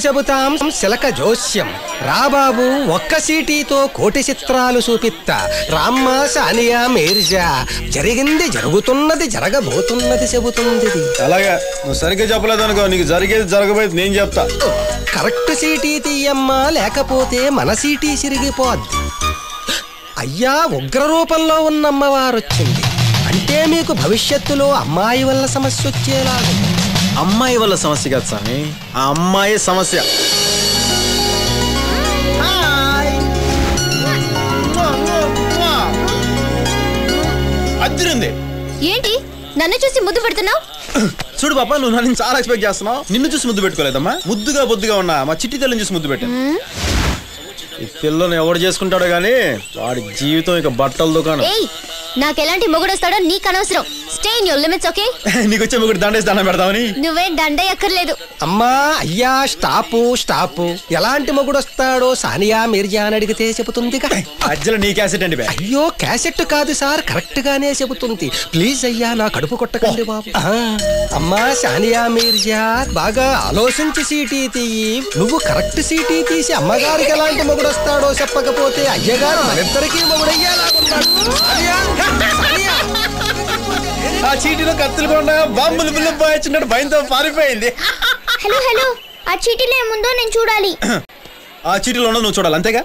చెబుతాం శిలక జోస్యం రాబాబు ఒక్క సీటీతో కోటి చిత్రాలు చూపిత్తా రామ్మా సానియా మీర్జా జరిగింది జరుగుతున్నది జరగబోతున్నది చెబుతుంది. అలాగే నువ్వు సరిగ్గా చెప్పలేదు అనుకో నీకు జరిగేది జరగబోయేది నేను చెప్తా. కరెక్ట్ సీటీ తీయమ్మా లేకపోతే మన సీటీ సిరిగిపోద్ది. అయ్యా ఉగ్ర రూపంలో ఉన్న అమ్మవారు వచ్చింది అంటే మీకు భవిష్యత్తులో అమ్మాయి వల్ల సమస్య వచ్చేలాగా. అమ్మాయి వల్ల సమస్య కాదు స్వామి, ఆ అమ్మాయి సమస్య. అద్దరింది. ఏంటి నన్ను చూసి ముద్దు పెడుతున్నావు? చూడు పాప, నువ్వు నన్ను చాలా ఎక్స్పెక్ట్ చేస్తున్నావు. నిన్ను చూసి ముద్దు పెట్టుకోలేదమ్మా, ముద్దుగా బొద్దుగా ఉన్నా మా చిట్టి తల్లిని చూసి ముద్దు పెట్టాను. ఈ పిల్లని ఎవడు చేసుకుంటాడో గానీ వాడి జీవితం ఇక బట్టల దుకాణం. నాకెలాంటి మొగుడు వస్తాడో నీకు అనవసరం. Stay in your limits, okay? నీకు వచ్చే మొగుడు దండేసి దండం పెడతామని. నువ్వేం దండయక్కర్లేదు. అమ్మా అయ్యా స్టాపు. ఎలాంటి మొగుడు వస్తాడో సానియా మీర్జా అని అడిగితే చెబుతుంది. అజ్జల నీ క్యాసెట్ అండి. అయ్యో క్యాసెట్ కాదు సార్, కరెక్ట్ గానే చెబుతుంది. ప్లీజ్ అయ్యా నా కడుపు కొట్టకండి బాబు. అమ్మా సానియా మీర్జా బాగా ఆలోచించి సీటీ తీయి. నువ్వు కరెక్ట్ సీటీ తీసి అమ్మగారికి ఎలాంటి మొగుడు వస్తాడో చెప్పకపోతే అయ్యగారు మనిద్దరికీ మొగుడయ్యేలాగున్నాడు. ఆ చీటీలో కత్తులు కూడా బాంబులు బిల్లు పోయించినట్టు భయంతో పారిపోయింది. హలో ఆ చీటీలో ఏముందో నేను చూడాలి. ఆ చీటీలో ఉన్నది నువ్వు చూడాలి, అంతేగా?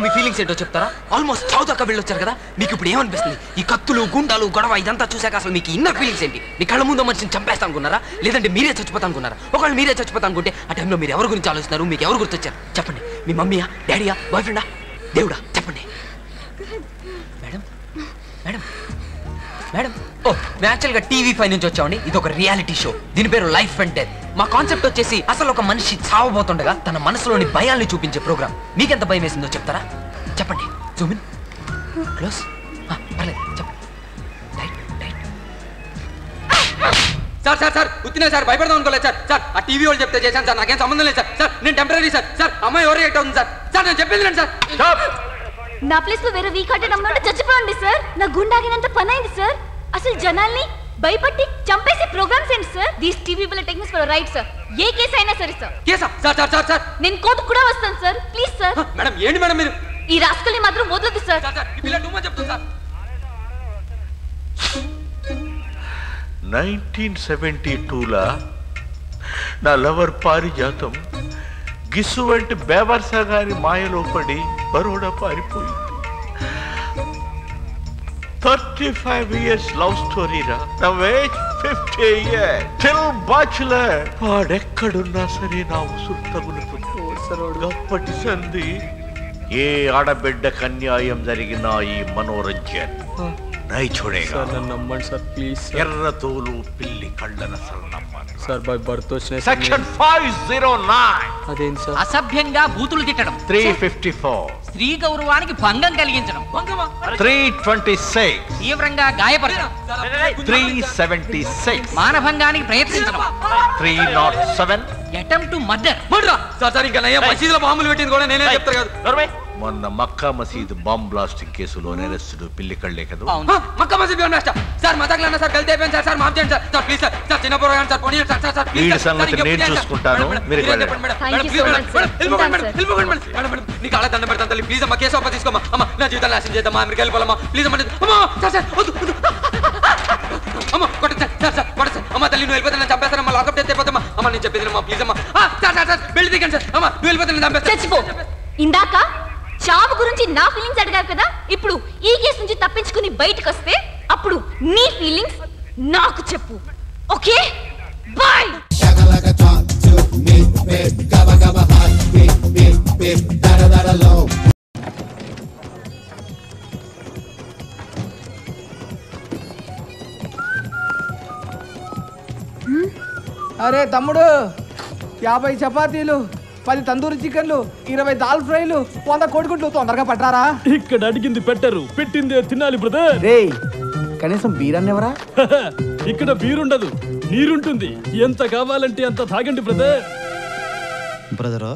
మీ ఫీలింగ్స్ ఏంటో చెప్తారా? ఆల్మోస్ట్ చావు దాకా వెళ్ళొచ్చారు కదా, మీకు ఇప్పుడు ఏమనిపిస్తుంది? ఈ కత్తులు గుండాలు గొడవ ఇదంతా చూసాక అసలు మీకు ఇన్నర్ ఫీలింగ్స్ ఏంటి? మీ కళ్ళ ముందు మనిషిని చంపేస్తా అనుకున్నారా, లేదంటే మీరే చచ్చిపోతా అనుకున్నారా? ఒకవేళ మీరే చచ్చిపోతా అనుకుంటే ఆ టైంలో మీరు ఎవరి గురించి ఆలోచిస్తున్నారు? మీకు ఎవరు గుర్తొచ్చారు చెప్పండి? మీ మమ్మీయా, డాడీయా, బాయ్ ఫ్రెండా, దేవుడా? చెప్పండి మేడం. మేడం మేడం ఓ మేము యాక్చువల్గా TV5 నుంచి వచ్చామండి. ఇది ఒక రియాలిటీ షో, దీని పేరు లైఫ్ అండ్ డెత్. మా కాన్సెప్ట్ వచ్చేసి అసలు ఒక మనిషి చావబోతుండగా తన మనసులోని భయాల్ని చూపించే ప్రోగ్రామ్. మీకెంత భయం వేసిందో చెప్తారా? చెప్పండి. Zoom in, close. పర్లేదు చెప్పండి. సార్ ఉత్తినే సార్, భయపడదాం అనుకోలేదు సార్. ఆ టీవీ వాళ్ళు చెప్తే చేశాను సార్, నాకేం సంబంధం లేదు సార్. నేను టెంపరీ సార్. అమ్మాయి ఎవరు రియాక్ట్ అవుతుంది సార్ నేను చెప్పింది లేదు సార్. నా ప్లేస్ లో వేరే వీక్ హార్టెడ్ అమ్మాయి చచ్చిపోండి సార్. నా గుండాగినంత పని అయింది సార్. అసలు జనాల్ని భయపట్టి చంపేసే ప్రోగ్రామ్స్ ఏంటి సార్? దీస్ టీవీ వాళ్ళ techniques for right sir. A case అయినా సరే సార్. కేసా సార్ నేను కోర్టుకు కూడా వస్తాను సార్. Please sir. మేడం ఏంటి మేడం మీరు? ఈ రాస్కల్ని మాత్రం వదలదు సార్. ఈ పిల్ల టూ మచ్ చెప్తుంది సార్. 1972లా నా లవర్ పారిజాతం గిస్సు వంటి బేవర్సా గారి మాయలో పడి బరోడా పారిపోయింది. 35 years లవ్ స్టోరీరా. నా ఏజ్ 50 years. Still bachelor. వాడెక్కడున్నా సరే నా ఉసురు తగులుతుంది. గప్పటి సంధి ఏ ఆడబిడ్డకు అన్యాయం జరిగినా ఈ మనోరంజన్ నై చూడేగా. నమ్మండి సార్ ప్లీజ్. ఎర్ర తోలు పిల్లి కళ్ళన సన్నమ్మాను సార్. బై బర్త్ వచ్చిన సెక్షన్ 509. అదేంటి సార్? అసభ్యంగా బూతులు తిట్టడం. 354. స్త్రీ గౌరవానికి భంగం కలిగించడం. 326. తీవ్రంగా గాయపరచడం. 376. మానభంగానికి ప్రయత్నించడం. 307. Attempt to murder. సార్ ఇంకా నయ్యా మసీదులో బాంబులు పెట్టింది కూడా నేనే చెప్తాను కదా. మొన్న మక్కా మసీద్ బాంబ్ బ్లాస్టింగ్ కేసులో నేరస్తుడు పిల్లి కళ్ళే కదా. మక్కా మసీద్ సార్ మతకలన్నా సార్ కలిసి అయిపోయింది సార్. మాఫ్ చేయండి సార్ ప్లీజ్ సార్. చిన్న పోరాడు సార్ పోనీ సార్. వీడి సంగతి నేను చూసుకుంటాను. మీరు నీ కాళ్ళ దండం పెడతాను తల్లి. ప్లీజ్ అమ్మా కేసు అప్ప తీసుకోమా. అమ్మ నా జీవితాన్ని నాశనం చేద్దామా. మీరు వెళ్ళిపోవాలమ్మా ప్లీజ్ అమ్మా. సార్ అమ్మ కొట్టండి సార్ కొట్టండి. అమ్మ తల్లి నువ్వు వెళ్ళిపోతే నేను చంపేస్తానమ్మా. Lockup death అయిపోతామా. అమ్మ నేను చెప్పేది అమ్మా ప్లీజ్ అమ్మా. సార్ వెళ్ళి దిగండి సార్. అమ్మ నువ్వు వెళ్ళిపోతే నేను చంపేస్తాను. ఇందాక చావు గురించి నా ఫీలింగ్స్ అడిగావు కదా, ఇప్పుడు ఈ కేసు నుంచి తప్పించుకుని బయటకు వస్తే అప్పుడు నీ ఫీలింగ్స్ నాకు చెప్పు. Okay bye. అరే తమ్ముడు 50 చపాతీలు 10 తందూరి చికెన్లు, 20 దాల్ ఫ్రైలు, 100 కోడిగుడ్లు తొందరగా పట్టారా? ఇక్కడ అడిగింది పెట్టరు, పెట్టిందే తినాలి బ్రదర్. రే కనీసం బీరన్నెవరా? ఇక్కడ బీరుండదు, నీరుంటుంది. ఎంత కావాలంటే అంత తాగండి బ్రదర్. బ్రదరు,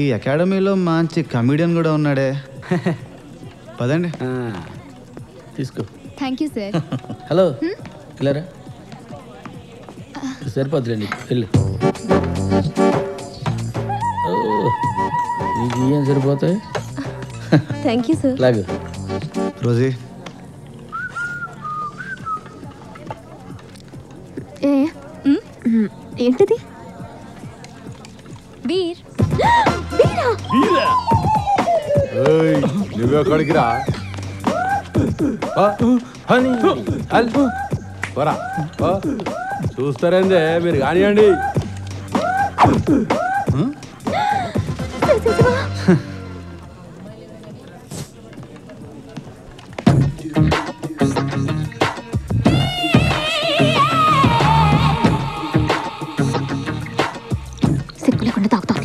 ఈ అకాడమీలో మంచి కమీడియన్ కూడా ఉన్నాడే. పదండి తీసుకో. Thank you sir. Hello Clara, సరిపోతులేండి వెళ్ళు. నీకు ఏం సరిపోతాయి? Thank you sir. లాగు రోజీ. ఏంటిది? బీర్. బీరా? బీరా? నువ్వెక్కడికి రా? చూస్తారేందే మీరు కానివ్వండి. సిగ్గు లేకుండా తాగుతాను.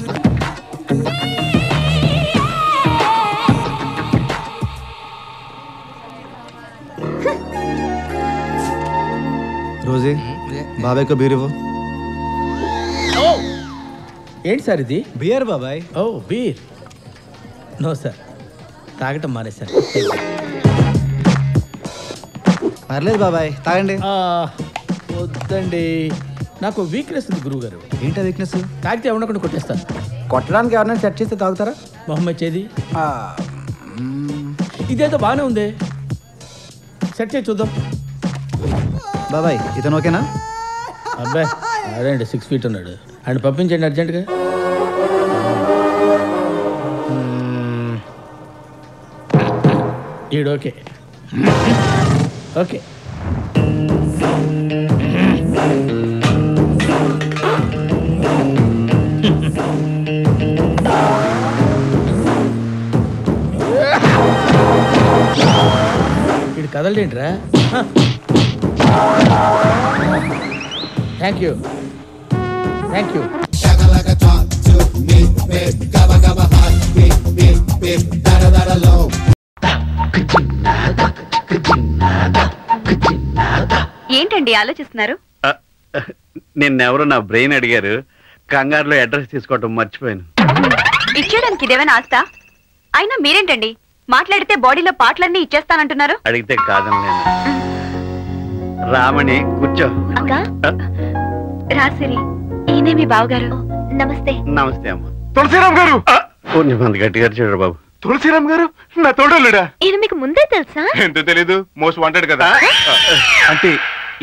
రోజీ, బాబాయ్కి బీర్ ఇవ్వు. ఏంటి సార్ ఇది? బియర్ బాబాయ్. ఓ బీర్. నో సార్, తాగటం మానేశారు. పర్లేదు బాబాయ్, తాగండి. వద్దండి, నాకు వీక్నెస్ ఉంది గురువు గారు. ఏంటా వీక్నెస్? తాగితే ఉండకుండా కొట్టేస్తాను. కొట్టడానికి ఎవరైనా సెట్ చేస్తే తాగుతారా? మొహమ్మద్ చేది ఇదేదో బాగానే ఉంది, సెట్ చేసి చూద్దాం. బాబాయ్ ఇతను ఓకేనా? అబ్బాయి అదేంటి 6 feet ఉన్నాడు, ఆయన పంపించండి అర్జెంటుగా. ఈడు ఓకే. ఓకే ఈడు కదలడేంట్రా? Thank you, thank you. ఏంటండి ఆలోచిస్తున్నారు? నిన్నెవరో నా బ్రెయిన్ అడిగారు, కంగారులో అడ్రస్ తీసుకోవటం మర్చిపోయాను. ఇచ్చేయడానికి ఇదేమైనా ఆస్తా? అయినా మీరేంటండి మాట్లాడితే బాడీలో పార్ట్లన్నీ ఇచ్చేస్తానంటున్నారు? అడిగితే కాదని నేను. రామణి కూర్చో. రాసిరి, ఈయనే మీ బావగారు. నమస్తే. నమస్తే అమ్మ. తులసిరామ్ గారు. కొంచెం మంది గట్టిగా చూడరు బాబు. తులసిరామ్ గారు నా తోడలుడా? ఈయన మీకు ముందే తెలుసా? ఎంత తెలీదు, మోస్ట్ వాంటెడ్ కదా. అంటే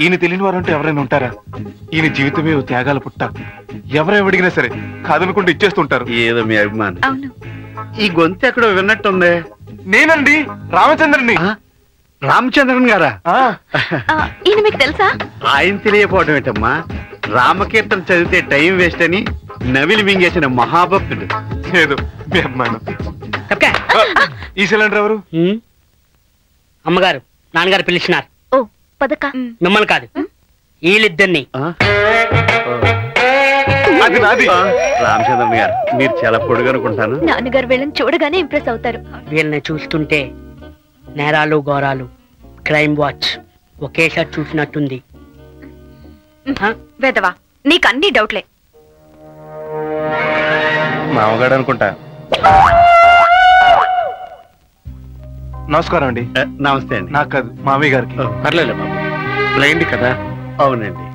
ఈయన తెలియని వారు అంటే ఎవరైనా ఉంటారా? ఈయన జీవితమే త్యాగాల పుట్ట. ఎవరు అడిగినా సరే కాదనుకుంటూ ఇచ్చేస్తుంటారు. ఏదో మీ అభిమానం. అవును. ఈ గొంతు ఎక్కడో విన్నట్టుంది. నేనండి, రామచంద్రని. రామచంద్రన్ గారా? ఈయన మీకు తెలుసా? ఆయన తెలియకపోవడం ఏంటమ్మా, రామకీర్తన చదివితే టైం వేస్ట్ అని నవిలి మింగేసిన మహాభక్తుడు. ఏదో మీ అభిమానం. ఈ సిలిండర్ ఎవరు? అమ్మగారు నాన్నగారు పిలిచినారు. ఓ పదక. మిమ్మల్ని కాదు, వీళ్ళిద్దరిని. అది నాది. రామచంద్రన్ గారు, మీరు చాలా పొడుగనుకుంటాను. నాన్నగారు వీళ్ళని చూడగానే ఇంప్రెస్ అవుతారు. వీళ్ళని చూస్తుంటే నేరాలు ఘోరాలు, క్రైమ్ వాచ్ ఒకేసారి చూసినట్టుంది. వేదవా, నీకు అన్ని డౌట్లే. మామగాడు అనుకుంటా. నమస్కారం అండి. నమస్తే అండి. నాకు కాదు, మామయ్య గారికి. పర్లేదు బాబు, బ్లైండ్ కదా. అవునండి,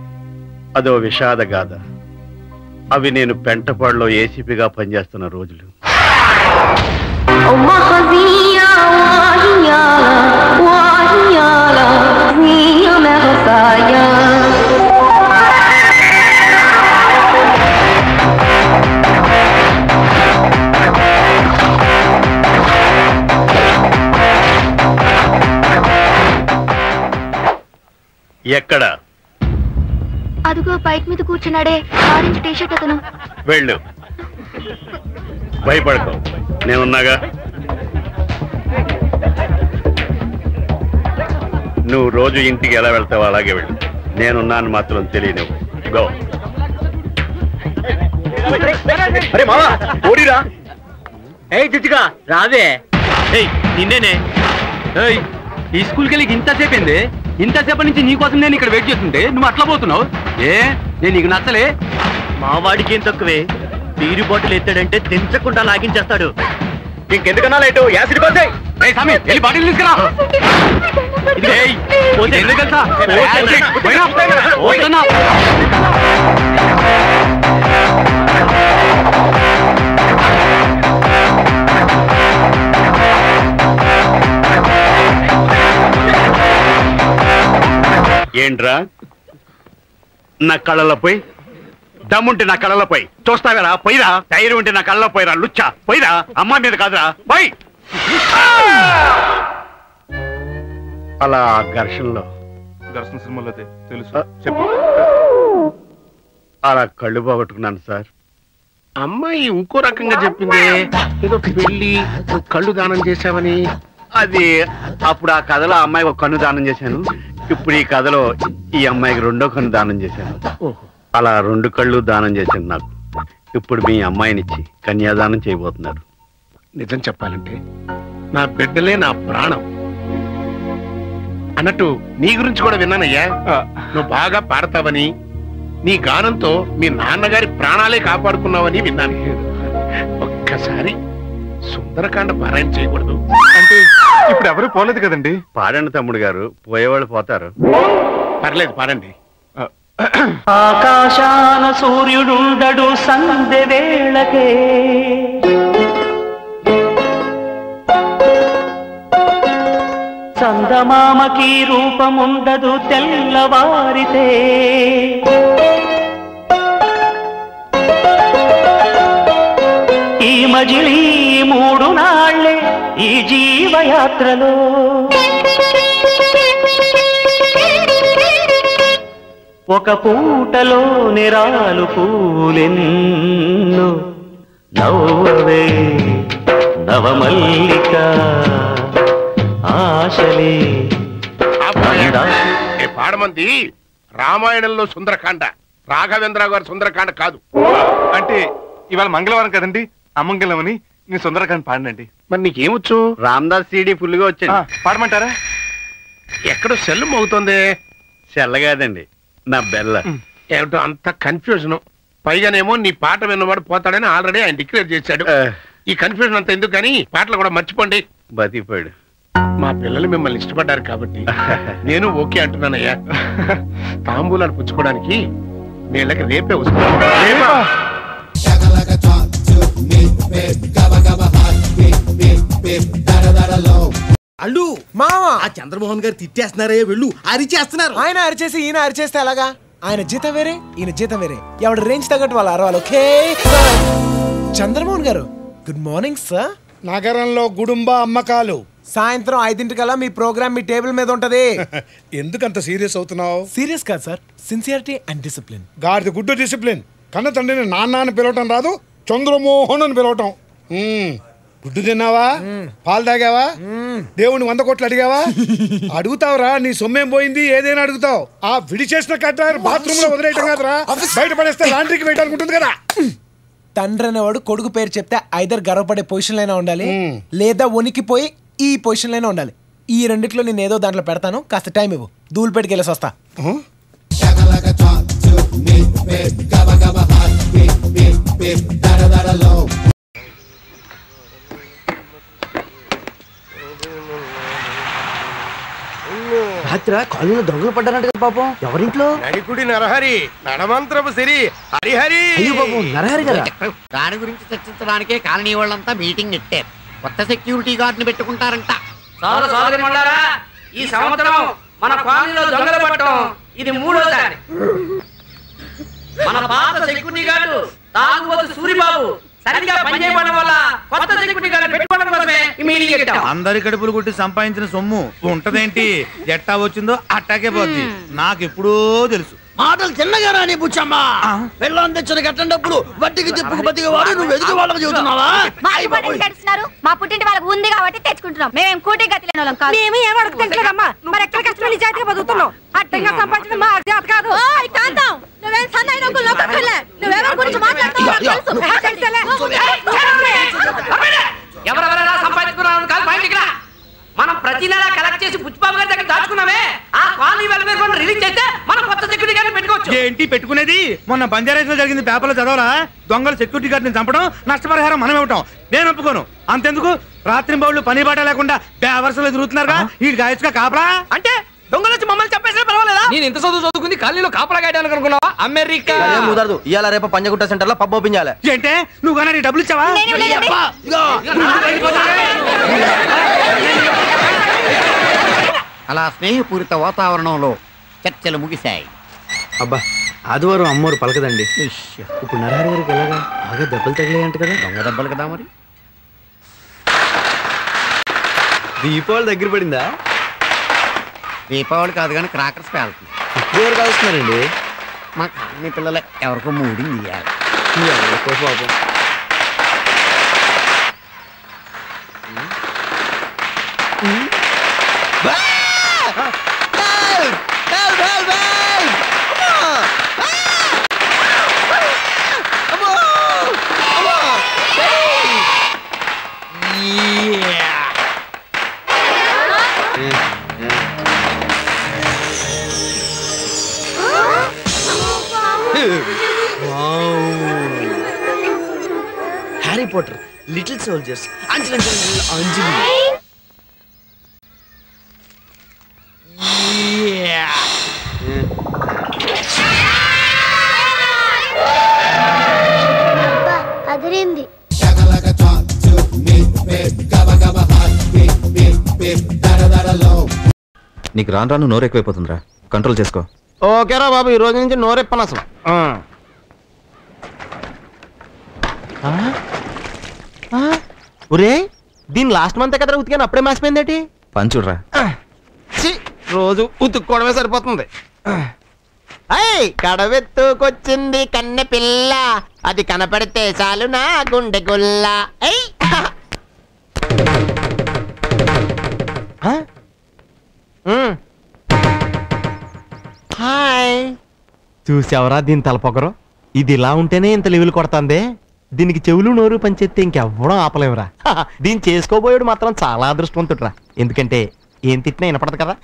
అదో విషాద గాథ. అవి నేను పెంటపాడులో ఏసీపీగా పనిచేస్తున్న రోజులు. ఎక్కడ? అదిగో బైక్ మీద కూర్చున్నాడే, ఆరెంజ్ టీషర్ట్ అతను. వెళ్ళు, భయపడకు, నేనున్నాగా. నువ్వు రోజు ఇంటికి ఎలా వెళ్తావో అలాగే వెళ్ళు. నేనున్నాను మాత్రం తెలియనివ్వు. గో. అరే మావా ఓడిరా. ఏ చిచ్చుగా రావే. నిన్నేనే. ఈ స్కూల్కి వెళ్ళి ఇంతసేపు ఏంది? ఇంతసేపటి నుంచి నీకోసం నేను ఇక్కడ వెయిట్ చేస్తుంటే నువ్వు అట్లా పోతున్నావు. నేను నీకు నచ్చలే. మా వాడికి ఏం తక్కువే, బీరు బాటిల్ ఎత్తాడంటే తెంచకుండా లాగించేస్తాడు. ఇంకెందుకన్నా లేటు, యాసిడ్ పోతాయి. వెళ్ళి బాటిల్ తీసుకురా. ఏంట్రా నా కళ్ళలో పోయి, దమ్ముంటే నా కళ్ళలో పోయి చూస్తావరా, పోయిరా. ధైర్యం ఉంటే నా కళ్ళలో పోయిరా, లుచ్చా పోయిరా. అమ్మ మీద కాదురా, పోయి. అలా ఘర్షణలో ఘర్షణ సినిమాలో తెలుసు చెప్పు. అలా కళ్ళు పోగొట్టుకున్నాను సార్. అమ్మాయి ఇంకో రకంగా చెప్పింది, ఏదో పెళ్లి కళ్ళు దానం చేశావని. అది అప్పుడు ఆ కథలో ఆ అమ్మాయికి ఒక కన్ను దానం చేశాను. ఇప్పుడు ఈ కథలో ఈ అమ్మాయికి రెండో కన్ను దానం చేశాను. అలా 2 కళ్ళు దానం చేశాను నాకు. ఇప్పుడు మీ అమ్మాయినిచ్చి కన్యాదానం చేయబోతున్నారు. నిజం చెప్పాలంటే నా బిడ్డలే నా ప్రాణం. అన్నట్టు నీ గురించి కూడా విన్నానయ్యా. నువ్వు బాగా పాడతావని, నీ గానంతో మీ నాన్నగారి ప్రాణాలే కాపాడుకున్నావని విన్నాను. ఒక్కసారి సుందరకాండ పారాయణ చేయకూడదు అంటే ఇప్పుడు ఎవరు పోలేదు కదండి. పాడండి తమ్ముడు గారు, పోయేవాళ్ళు పోతారు. పర్లేదు పాడండి. ఆకాశాన సూర్యుడుండడు సంధ్య వేళకే, చందమామకి రూపముండదు తెల్లవారితే, ఈ మజిలీ 3 నాళ్లే ఈ జీవయాత్రలో, ఒక పూటలో నిరాలు పూలెన్నో, నవ్వవే నవమల్లిక ఆశలే. పాడమంది రామాయణంలో సుందరకాండ, రాఘవేంద్ర గారి సుందరకాండ కాదు. అంటే ఇవాళ మంగళవారం కదండి, అమంగళం అని నేను సుందరకాండ పాడినండి. మరి నీకేమొచ్చు? రామదాస్ సీడీ ఫుల్గా వచ్చాను. పాడమంటారా? ఎక్కడో సెల్ మోగుతోంది. సెల్ల కాదండి, నా బెల్ల. ఏమిటో అంత కన్ఫ్యూజన్. పైగానేమో నీ పాట విన్నవాడు పోతాడని ఆల్రెడీ ఆయన డిక్లేర్ చేశాడు. ఈ కన్ఫ్యూజన్ అంతా ఎందుకు కానీ పాటలు కూడా మర్చిపోండి. బతికిపోయాడు. మా పిల్లలు మిమ్మల్ని ఇష్టపడ్డారు కాబట్టి నేను ఓకే అంటున్నానయ్యా. తాంబూలాలు పుచ్చుకోవడానికి వీళ్ళకి రేపే వస్తున్నాను. అల్లు మావా, ఆ చంద్రమోహన్ గారు తిట్టేస్తున్నారే, వెళ్ళు అరిచేస్తున్నారు. ఆయన అరిచేసి ఈయన అరిచేస్తే ఎలాగా? ఆయన జీతం వేరే, ఈయన జీతం వేరే. ఎవడ రేంజ్ తగ్గట్టు వాళ్ళు అరవాలి. ఓకే చంద్రమోహన్ గారు, గుడ్ మార్నింగ్ సార్. నగరంలో గుడుంబ అమ్మకాలు సాయంత్రం 5 మీ ప్రోగ్రామ్ మీ టేబుల్ మీద ఉంటది. ఎందుకంత సీరియస్ అవుతున్నావు? సీరియస్ కాదు సార్, సిన్సియారిటీ అండ్ డిసిప్లిన్. గాడిది గుడ్డు డిసిప్లిన్. కన్న తండ్రిని నాన్న అని పిలవటం రాదు, చంద్రమోహన్ అని పిలవటం. గుడ్డు తిన్నావా? పాలు తాగావా? దేవుని 100 కోట్లు అడిగావా? అడుగుతావురా, నీ సొమ్మేం పోయింది? ఏదైనా అడుగుతావు. ఆ విడిచేసిన కట్ట బాత్రూమ్ లో వదిలేయటం కాదురా, బయట పడేస్తే లాండ్రీకి వేయడానికి ఉంటుంది కదా. తండ్రి అనేవాడు కొడుకు పేరు చెప్తే ఐదర్ గర్వపడే పొజిషన్ లైనా ఉండాలి, లేదా వణికిపోయి ఈ పొజిషన్ లైనా ఉండాలి. ఈ రెండిట్లో నేను ఏదో దాంట్లో పెడతాను, కాస్త టైం ఇవ్వు. ధూళిపేటకి వెళ్ళేసి వస్తా. రాత్రి కాలనీలో దొంగలు పడ్డారంట కదా పాపం. ఎవరింట్లో? నడికుడి నరహరి, నడమంత్రపు సిరి హరిహరి. అయ్యో పాపం, నరహరి కదా. దాని గురించి చర్చించడానికే కాలనీ వాళ్ళంతా మీటింగ్ పెట్టారు. కొత్త సెక్యూరిటీ గార్డ్ ని పెట్టుకుంటారంట. ఈ సంవత్సరం మన కాలనీలో దొంగలు పట్టడం ఇది 3వసారి. మన పాత సెక్యూరిటీ గార్డు తాగుబోతు సూరిబాబు సరిగ్గా పనిచేయడం వల్ల కొత్త సెక్యూరిటీ గార్డు పెట్టుకోవడం కోసమే ఈ మీటింగ్ పెట్టాం. అందరి కడుపులు కొట్టి సంపాదించిన సొమ్ము ఉంటదేంటి? ఎట్టా వచ్చిందో అట్టాకే పోద్ది. నాకెప్పుడూ తెలుసు. మాటలు చిన్నగా రాని బుచ్చమ్మా. పెళ్ళాం తెచ్చిన కట్టండప్పుడు వడ్డీకి తిప్పుకు బతికేవాడు నువ్వు ఎదుగు వాళ్ళకి చెబుతున్నావా? మా పుట్టింటి వాళ్ళకి ఉంది కాబట్టి తెచ్చుకుంటున్నాం. మేము కూటి గతి లేని వాళ్ళం కాదు. మేము ఏం అడుగుతుంటామా? మరి ఎక్కడ కష్టం నిజాయితీగా బతుకుతున్నాం. అడ్డంగా సంపాదించడం మా అర్జాత్ కాదు. కాంతం, నువ్వేం సన్నాయి నొక్కులు నొక్కలే. నువ్వెవరి గురించి మాట్లాడుతున్నావు? ఏంటి పెట్టుకునేది? మొన్న బంజారాస్ లో జరిగింది పేపర్లో చదవరా? దొంగలు సెక్యూరిటీ గార్డ్ ని చంపడం, నష్టపరిహారం మనం ఇవ్వటం. నేను ఒప్పుకోను. అంతెందుకు రాత్రి బౌళ్ళు పని బాట లేకుండా బేవర్సలు తిరుగుతున్నారుగా, ఈ గాయచ్గా కాపలా అంటే దొంగలు వచ్చి మమ్మల్ని చెప్పేసినా పర్వాలేదా? నేను ఎంత చదువుకుంది కాలనీలో కాపలా గాయడానికి అనుకున్నావా? అమెరికా కుదరదు. ఇవాళ రేపు పంజగుట్ట సెంటర్ లో పబ్ ఓపెన్ చేయాలి. ఏంటే నువ్వు కానీ డబ్బులు ఇచ్చావా? అలా స్నేహపూరిత వాతావరణంలో చర్చలు ముగిశాయి. అబ్బా ఆదివారం అమ్మోరు పలకదండి. ఇప్పుడు నరహరి గారికి ఎలాగా? బాగా దెబ్బలు తగిలాయంట కదా. దొంగ దెబ్బలు కదా మరి. దీపావళి దగ్గర పడిందా? దీపావళి కాదు కానీ క్రాకర్స్ పేలుతుంది. ఇప్పుడు ఎవరు కాలుస్తున్నారండి? మా కాలనీ పిల్లలే ఎవరికో మూడింగ్ ఇయ్యాలి. పాపం. హ్యారీ పోటర్, లిటిల్ సోల్జర్స్, అంజలి. అదిరింది. నీకు రాను రాను నోరు ఎక్కువైపోతుందిరా, కంట్రోల్ చేసుకో. ఓకేరా బాబు, ఈ రోజు నుంచి నోరెప్పను అసలు. ఒరే దీని లాస్ట్ మంత్ కదరా ఉతికాను, అప్పుడే మాసిపోయిందేటి? పని చూడరా. రోజు ఉతుక్కోవడమే సరిపోతుంది. కడవెత్తుకొచ్చింది కన్నె పిల్ల, అది కనపడితే చాలు నా గుండె గుల్ల. హాయ్, చూసావరా దీని తలపొగరు? ఇది ఇలా ఉంటేనే ఇంత లెవెల్ కొడుతుంది. దీనికి చెవులు నోరు పనిచేస్తే ఇంకెవ్వడం ఆపలేవురా. దీన్ని చేసుకోబోయాడు మాత్రం చాలా అదృష్టవంతుడురా, ఎందుకంటే ఏం తిట్టినా వినపడదు కదా.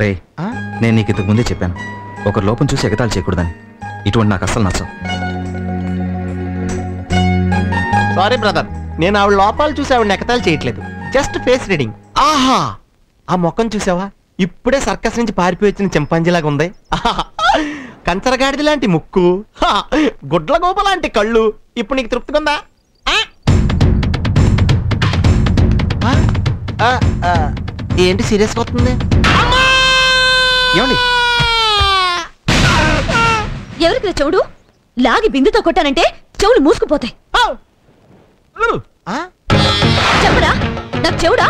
రే, నేను నీకు ఇంతకు ముందే చెప్పాను, ఒకరి లోపం చూసి ఎగతాళి చేయకూడదని. ఇటువంటి నాకు అస్సలు నచ్చం. సారీ బ్రదర్, నేను ఆవిడ లోపాలు చూసి ఆవిడ ఎగతాళి చేయట్లేదు, జస్ట్ ఫేస్ రీడింగ్. ఆహా, ఆ మొక్కం చూసావా? ఇప్పుడే సర్కస్ నుంచి పారిపోయి వచ్చిన చింపాంజీలాగా ఉంది. కంచరగాడిది లాంటి ముక్కు, గుడ్ల గోప లాంటి కళ్ళు. ఇప్పుడు నీకు తృప్తిగా ఉందా? ఏంటి సీరియస్గా వస్తుంది? ఎవరికి చెవుడు? లాగి బిందుతో కొట్టానంటే చెవులు మూసుకుపోతాయి. చెప్పరా నాకు చెవుడా?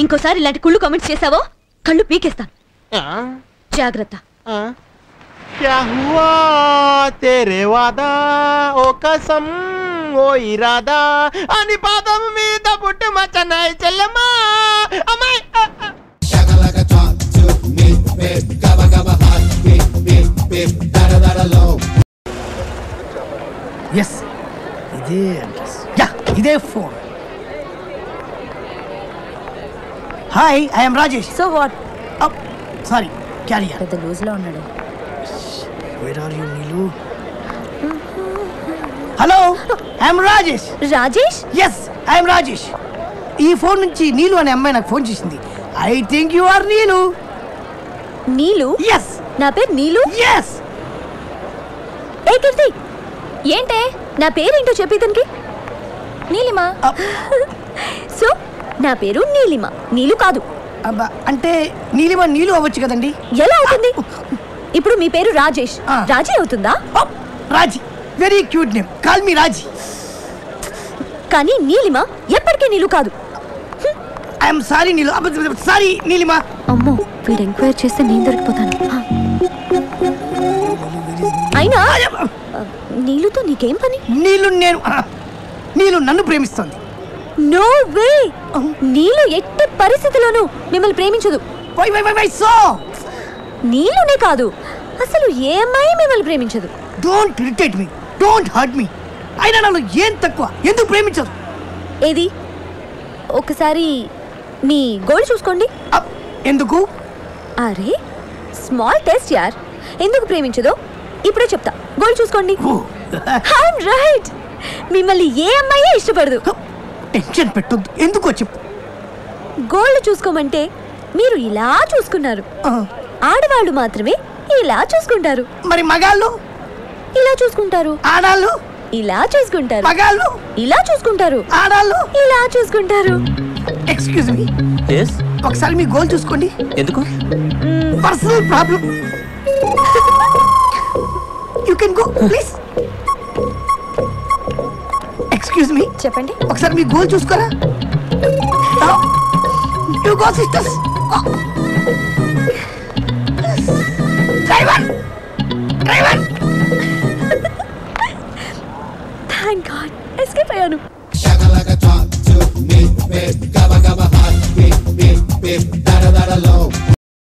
ఇంకోసారి ఇలాంటి కుళ్ళు కామెంట్స్ చేసావో కళ్ళు పీకేస్తాను, జాగ్రత్త. क्या हुआ तेरे वादा ओ कसम ओ इरादा అని పాదం మీద పుట్టు మచనై చెల్లమా అమ్మాయి. ఎస్, ఇదే అడ్రస్. యా, ఇదే phone. Hi, I am Rajesh. So what? Sorry, carrier. పెద్ద లూజ్లో ఉన్నాడు. Where are you, Neelu? Hello, I am Rajesh. Rajesh? Yes, I am Rajesh. ఈ ఫోన్ నుంచి నీలు అనే అమ్మాయి నాకు ఫోన్ చేసింది. I think you are Neelu. Neelu? Yes, నా పేరు నీలు. ఎస్. ఏ కీర్తి, ఏంటే నా పేరేంటో చెప్పి ఇతనికి. నీలిమా. సో నా పేరు నీలిమ, నీలు కాదు. అంటే నీలిమ నీలు అవ్వచ్చు కదండి. ఎలా అవుతుంది? ఇప్పుడు మీ పేరు రాజేష్, రాజీ అవుతుందా? Raji, very cute name, call me Raji. కానీ నీలిమ ఎప్పటికీ నీలు కాదు. I'm sorry Neelu, sorry Neelima. అమ్మో, వీడు ఎంక్వైరీ చేస్తే నేను దొరికిపోతాను. అయినా నీలుతో నీకేం పని? నీలు నన్ను ప్రేమిస్తుంది. నో వే, నీలు ఎట్టి పరిస్థితిలోనూ మిమ్మల్ని ప్రేమించదు. సో నీలునే కాదు, అసలు ఏ అమ్మాయి మిమ్మల్ని ప్రేమించదు. Don't irritate me, don't hurt me. అయినా నన్ను ఏం తక్కువ, ఎందుకు ప్రేమించదు? ఏది ఒకసారి మీ గోల్ చూసుకోండి. ఎందుకు? అరే స్మాల్ టెస్ట్ యార్. ఎందుకు ప్రేమించదో ఇప్పుడే చెప్తా. గోల్ చూసుకోండి. I'm right. మిమ్మల్ని ఏ అమ్మాయి ఇష్టపడదు. టెన్షన్ పెట్టొద్దు, ఎందుకో చెప్పు. గోల్డ్ చూసుకోమంటే మీరు ఇలా చూసుకున్నారు. ఆడవాళ్ళు మాత్రమే ఇలా చూసుకుంటారు. మరి మగాళ్ళు ఇలా చూసుకుంటారు. ఆడాళ్ళు ఇలా చూసుకుంటారు. మగాళ్ళు ఇలా చూసుకుంటారు. ఆడాళ్ళు ఇలా చూసుకుంటారు. ఎక్స్క్యూజ్ మీ, ఒకసారి మీ గోల్ చూసుకోండి. ఎందుకు? Personal problem. You can go please. Excuse me, చెప్పండి. ఒకసారి మీ గోల్ చూసుకోరా. You go sisters. Driver driver. Thank God escape అయ్యాను.